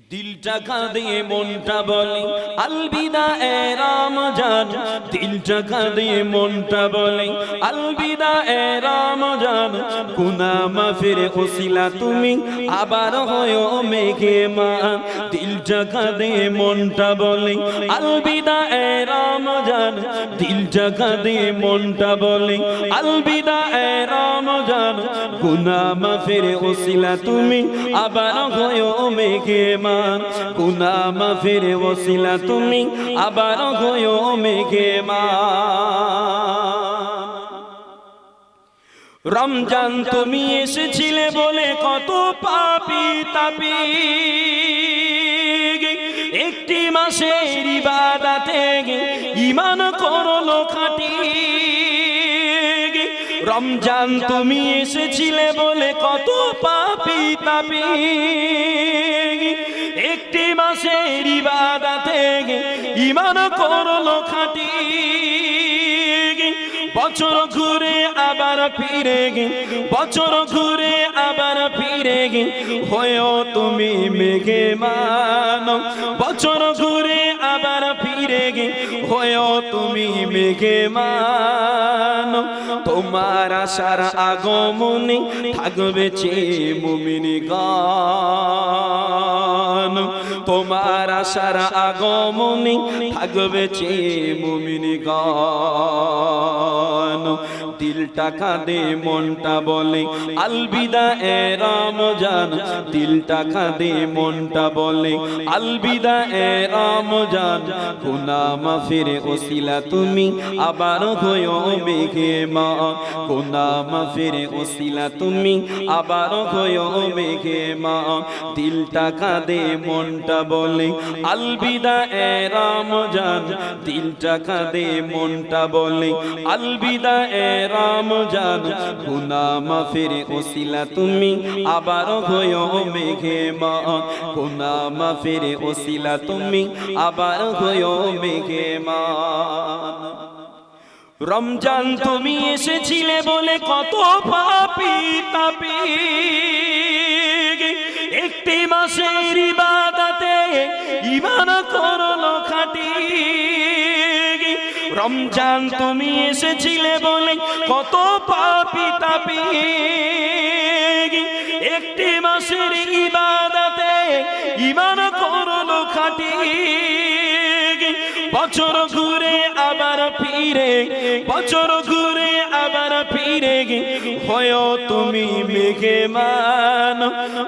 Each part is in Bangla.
দিলটা কাঁদে মনটা বলে আলবিদা এ রমজান, দিলটা কাঁদে মনটা বলে আলবিদা এ রমজান। গুনাহ মাফের ওসিলা তুমি আবার হয়ো মেঘমান। দিলটা কাঁদে মনটা বলে আলবিদা এ রমজান, দিলটা কাঁদে মনটা বলে আলবিদা এ রমজান। গুনাহ মাফের ওসিলা তুমি আবার হয়ো মেঘমান। গুনাহ মাফের ওসিলা তুমি আবার হয়ো মেঘমান। রমজান তুমি এসেছিলে বলে কত পাপী তাপী একটি মাসের ইবাদতে ঈমান করলো খাঁটি। রমজান তুমি এসেছিলে বলে কত পাপী তাপী একটি মাসের ইবাদতে ঈমান করলো খাঁটি। বছর ঘুরে আবার ফিরে গে, বছর ঘুরে আবার ফিরে গে হয়েও তুমি মেঘমান। বছর ঘুরে আবার ফিরে গে হয়েও তুমি মেঘমান। তোমার আশার আগমনে থাকবে চেয়ে মুমিনগণ, তোমার আশার আগমনে থাকবে চেয়ে মুমিনগণ। দিলটা কাঁদে মনটা বলে আলবিদা এ রমজান, দিলটা কাঁদে মনটা বলে আলবিদা এ রমজান। গুনাহ মাফের ওসিলা তুমি আবার হয়ো মেঘমান। গুনাহ মাফের ওসিলা তুমি আবার হয়ো মেঘমান। দিলটা কাঁদে মনটা বলে আলবিদা এ রমজান, দিলটা কাঁদে মনটা বলে আলবিদা এ রমজান। গুনাহ মাফের ওসিলা তুমি আবার হয়ো মেঘমান। গুনাহ মাফের ওসিলা তুমি আবার হয়ো মেঘমান। রমজান তুমি এসেছিলে বলে কত পাপী তাপী একটি মাসের ইবাদতে ঈমান করলো খাঁটি। রমজান তুমি এসেছিলে বলে কত পাপী তাপী একটি মাসের ইবাদতে ঈমান করলো খাঁটি। বছর ঘুরে আবার ফিরে, বছর ঘুরে আবার ফিরে গে হয়ো তুমি মেঘমান।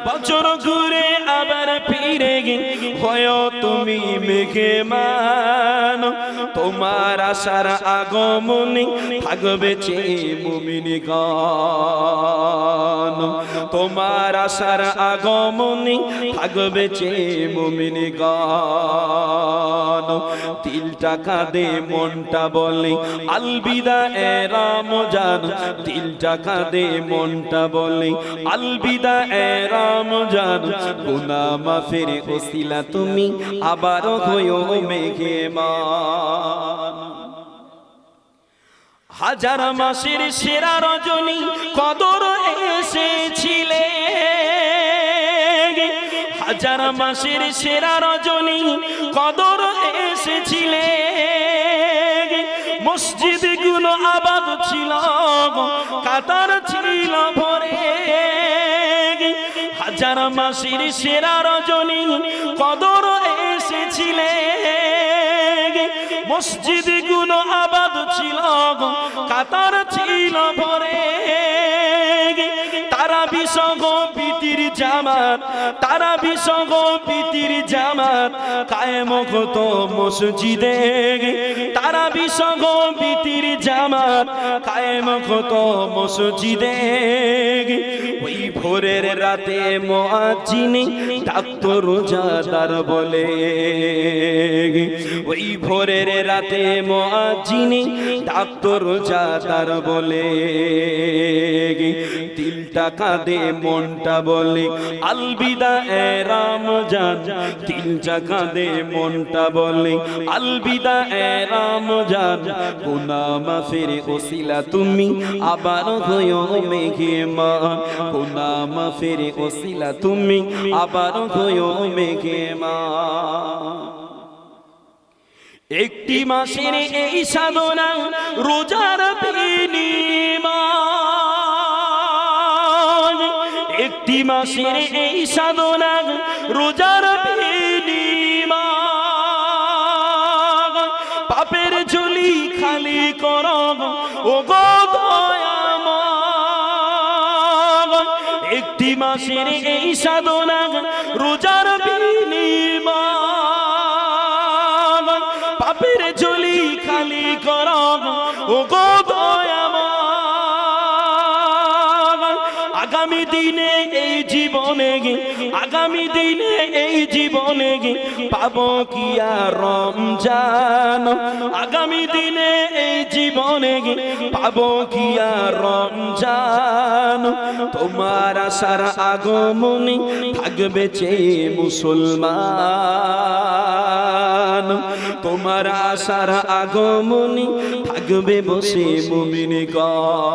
বছর ঘুরে আবার ফিরে গে হয়ো তুমি মেঘমান। তোমার আশার আগমনে থাকবে চেয়ে মুমিনগণ, তোমার আশার আগমনে থাকবে চেয়ে মুমিনগণ। দিলটা কাঁদে মনটা বলে আলবিদা এ রমজান, দিলটা কাঁদে মনটা বলে আলবিদা এ রমজান। গুনাহ মাফের ওসিলা তুমি আবার হয়ো মেঘমান। হাজার মাসের সেরা রজনী কদর এসেছিলে, হাজার মাসের সেরা রজনী কদর এসেছিলে। মসজিদ গুলো আবাদ ছিল, কাতার ছিল ভরে। হাজার মাসের সেরা রজনী কদর এসেছিলে। মসজিদ গুলো আবাদ ছিল, কাতার ছিল ভরে। তারা বিসগ পিতির জামাত, তারা বিসগ পিতির জামাত কায়েম হতো মসজিদে। তারা বিসগ পিতির জামাত কায়েম হতো মসজিদে। ওই ভোরের রাতে মুয়াজ্জিন ডাকতো রোজাদার বলে, ওই ভোরের রাতে মুয়াজ্জিন ডাকতো রোজাদার বলে। দিলটা কাঁদে মনটা বলে আলবিদা এ রমজান, দিলটা কাঁদে মনটা বলে আলবিদা এ রমজান। গুনাহ মাফের ওসিলা তুমি আবার হয়ো মেঘমান, গুনাহ মাফের ওসিলা তুমি আবার হয়ো মেঘমান। একটি মাসের এই সাধনা রোজার বিনিময়, একটি মাসের এই সাধনা রোজার বিনিময়। পাপের ঝুলি খালি করো ও গো দয়াময়, একটি মাসের এই সাধনা রোজার বিনিময়। পাপের ঝুলি খালি করো ও গো দয়াময়। আগামী দিনে এই জীবনে, আগামী দিনে এই জীবনে পাবো কি আর রমজান, আগামী দিনে এই জীবনে পাবো কি আর রমজান। তোমার আশার আগমনে থাকবে চেয়ে মুসলমান, তোমার আশার আগমনে থাকবে বসে মুমিনগণ।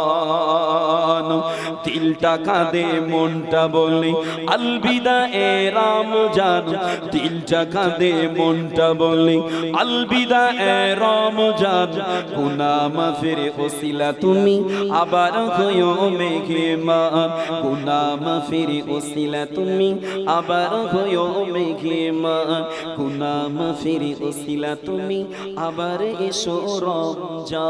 দিলটা কাঁদে মনটা বলে আলবিদা এ রমজান, দিলটা কাঁদে মনটা বলে আলবিদা এ রমজান। গুনাহ মাফের ওসিলা তুমি আবার হয়ো মেঘমান, গুনাহ মাফের ওসিলা তুমি আবার হয়ো মেঘমান, গুনাহ মাফের ওসিলা তুমি আবার এসো রমজান।